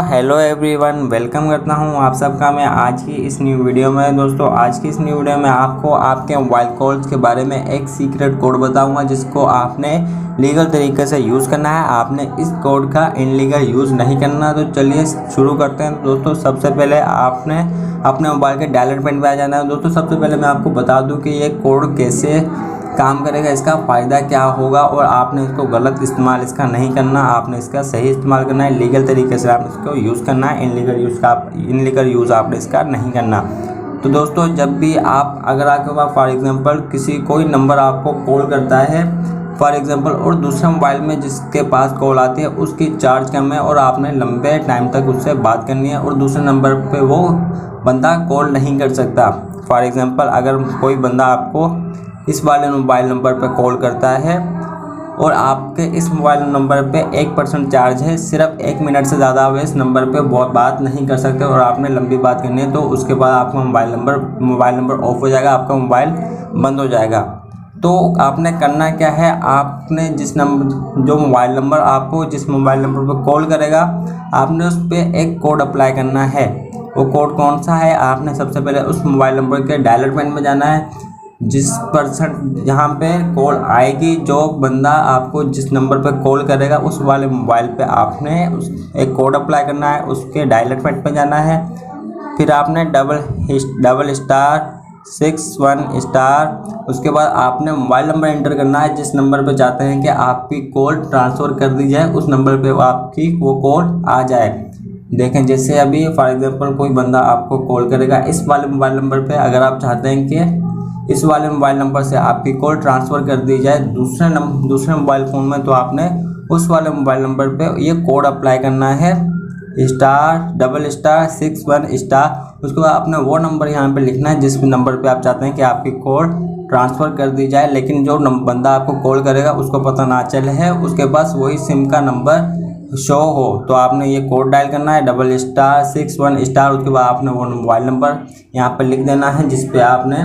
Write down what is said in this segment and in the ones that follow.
Hello everyone, welcome करता हूं आप सबका मैं आज की इस न्यू वीडियो में। दोस्तों, आज की इस न्यू वीडियो में आपको आपके मोबाइल कॉल्स के बारे में एक सीक्रेट कोड बताऊंगा जिसको आपने लीगल तरीके से यूज़ करना है। आपने इस कोड का इनलीगल यूज़ नहीं करना। तो चलिए शुरू करते हैं। दोस्तों, सबसे पहले आपने अपने मोबाइल के डायलर पैड पे आ जाना है। दोस्तों, सबसे पहले मैं आपको बता दूँ कि ये कोड कैसे काम करेगा, इसका फ़ायदा क्या होगा, और आपने इसको गलत इस्तेमाल इसका नहीं करना। आपने इसका सही इस्तेमाल करना है, लीगल तरीके से आपने इसको यूज़ करना है। इनलीगल यूज़ आपने इसका नहीं करना। तो दोस्तों, जब भी अगर आपके पास फॉर एग्जांपल कोई नंबर आपको कॉल करता है फॉर एग्जांपल, और दूसरे मोबाइल में जिसके पास कॉल आती है उसकी चार्ज कम है और आपने लंबे टाइम तक उससे बात करनी है और दूसरे नंबर पे वो बंदा कॉल नहीं कर सकता। फॉर एग्जांपल, अगर कोई बंदा आपको इस वाले मोबाइल नंबर पर कॉल करता है और आपके इस मोबाइल नंबर पे 1% चार्ज है, सिर्फ 1 मिनट से ज़्यादा आप इस नंबर पे बहुत बात नहीं कर सकते और आपने लंबी बात करनी है, तो उसके बाद आपका मोबाइल नंबर ऑफ हो जाएगा, आपका मोबाइल बंद हो जाएगा। तो आपने करना क्या है, आपने जिस मोबाइल नंबर पर कॉल करेगा, आपने उस पर एक कोड अप्लाई करना है। वो कोड कौन सा है, आपने सबसे पहले उस मोबाइल नंबर के डायलर पैड में जाना है। जिस पर्सन जहाँ पे कॉल आएगी, जो बंदा आपको जिस नंबर पे कॉल करेगा, उस वाले मोबाइल पे आपने एक कोड अप्लाई करना है। उसके डायलर पैड पे जाना है, फिर आपने डबल स्टार 61 स्टार, उसके बाद आपने मोबाइल नंबर एंटर करना है जिस नंबर पे चाहते हैं कि आपकी कॉल ट्रांसफ़र कर दी जाए, उस नंबर पे आपकी वो कॉल आ जाए। देखें, जैसे अभी फॉर एग्जांपल कोई बंदा आपको कॉल करेगा इस वाले मोबाइल नंबर पे, अगर आप चाहते हैं कि इस वाले मोबाइल नंबर से आपकी कॉल ट्रांसफ़र कर दी जाए दूसरे मोबाइल फ़ोन में, तो आपने उस वाले मोबाइल नंबर पे ये कोड अप्लाई करना है, डबल स्टार 61 स्टार। उसके बाद आपने वो नंबर यहाँ पे लिखना है जिस नंबर पे आप चाहते हैं कि आपकी कॉल ट्रांसफ़र कर दी जाए, लेकिन जो बंदा आपको कॉल करेगा उसको पता ना चले है, उसके पास वही सिम का नंबर शो हो। तो आपने ये कोड डायल करना है, डबल स्टार 61 स्टार। उसके बाद आपने वो मोबाइल नंबर यहाँ पर लिख देना है जिस पे आपने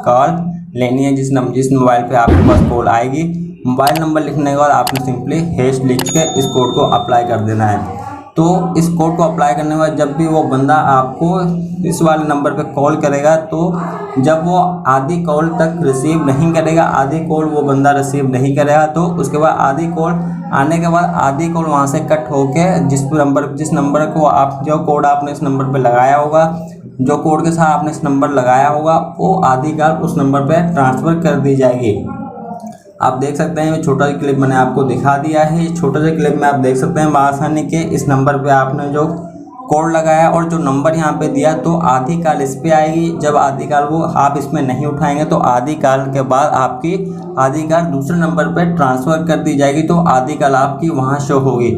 कॉल लेनी है, जिस मोबाइल पे आपके पास कॉल आएगी। मोबाइल नंबर लिखने के बाद आपने सिंपली हैश लिख के इस कोड को अप्लाई कर देना है। तो इस कोड को अप्लाई करने के बाद जब भी वो बंदा आपको इस वाले नंबर पे कॉल करेगा, तो जब वो आधी कॉल तक रिसीव नहीं करेगा, आधी कॉल वो बंदा रिसीव नहीं करेगा, तो उसके बाद आधी कॉल आने के बाद आधी कॉल वहाँ से कट होके जिस नंबर को जो कोड आपने इस नंबर पे लगाया होगा, जो कोड के साथ आपने इस नंबर लगाया होगा, वो आधी कॉल उस नंबर पे ट्रांसफ़र कर दी जाएगी। आप देख सकते हैं, छोटा सा क्लिप मैंने आपको दिखा दिया है। छोटे से क्लिप में आप देख सकते हैं आसानी के इस नंबर पे आपने जो कोड लगाया और जो नंबर यहाँ पे दिया, तो आधी कॉल इस पे आएगी। जब आधी कॉल वो आप इसमें नहीं उठाएंगे, तो आधी कॉल के बाद आपकी आधी कॉल दूसरे नंबर पे ट्रांसफ़र कर दी जाएगी, तो आधी कॉल आपकी वहाँ शो होगी।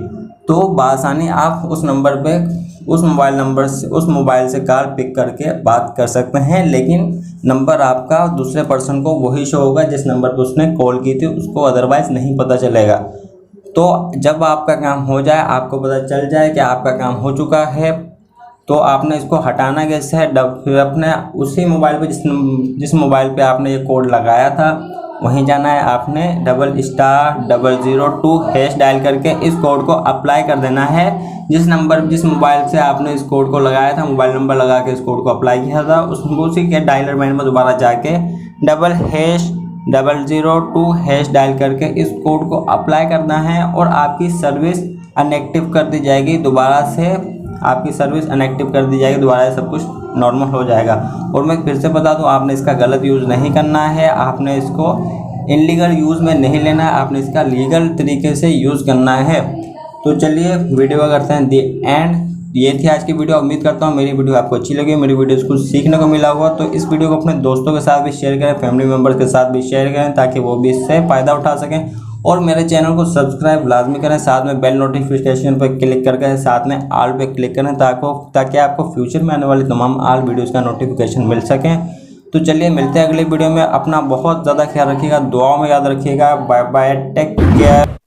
तो बआसानी आप उस नंबर पे उस मोबाइल से कॉल पिक करके बात कर सकते हैं, लेकिन नंबर आपका दूसरे पर्सन को वही शो होगा जिस नंबर पे उसने कॉल की थी, उसको अदरवाइज़ नहीं पता चलेगा। तो जब आपका काम हो जाए, आपको पता चल जाए कि आपका काम हो चुका है, तो आपने इसको हटाना कैसे है, फिर अपने उसी मोबाइल पे जिस मोबाइल पे आपने ये कोड लगाया था वहीं जाना है। आपने डबल स्टार 002 हैश डायल करके इस कोड को अप्लाई कर देना है। जिस मोबाइल से आपने इस कोड को लगाया था, मोबाइल नंबर लगा के इस कोड को अप्लाई किया था, उसी के डायलर पैड में दोबारा जाके 002 हैश डायल करके इस कोड को अप्लाई करना है और आपकी सर्विस अनएक्टिव कर दी जाएगी। दोबारा से आपकी सर्विस अनएक्टिव कर दी जाएगी, दोबारा से सब कुछ नॉर्मल हो जाएगा। और मैं फिर से बता दूं, आपने इसका गलत यूज़ नहीं करना है, आपने इसको इनलीगल यूज़ में नहीं लेना है, आपने इसका लीगल तरीके से यूज़ करना है। तो चलिए वीडियो करते हैं दी एंड। ये थी आज की वीडियो। उम्मीद करता हूँ मेरी वीडियो आपको अच्छी लगी, मेरी वीडियो से कुछ सीखने को मिला होगा। तो इस वीडियो को अपने दोस्तों के साथ भी शेयर करें, फैमिली मेम्बर्स के साथ भी शेयर करें, ताकि वो भी इससे फ़ायदा उठा सकें। और मेरे चैनल को सब्सक्राइब लाजमी करें, साथ में बेल नोटिफिकेशन पर क्लिक करके साथ में ऑल पे क्लिक करें, ताकि आपको फ्यूचर में आने वाली तमाम ऑल वीडियोज़ का नोटिफिकेशन मिल सकें। तो चलिए मिलते हैं अगली वीडियो में। अपना बहुत ज़्यादा ख्याल रखिएगा, दुआओं में याद रखिएगा। Bye bye, take care.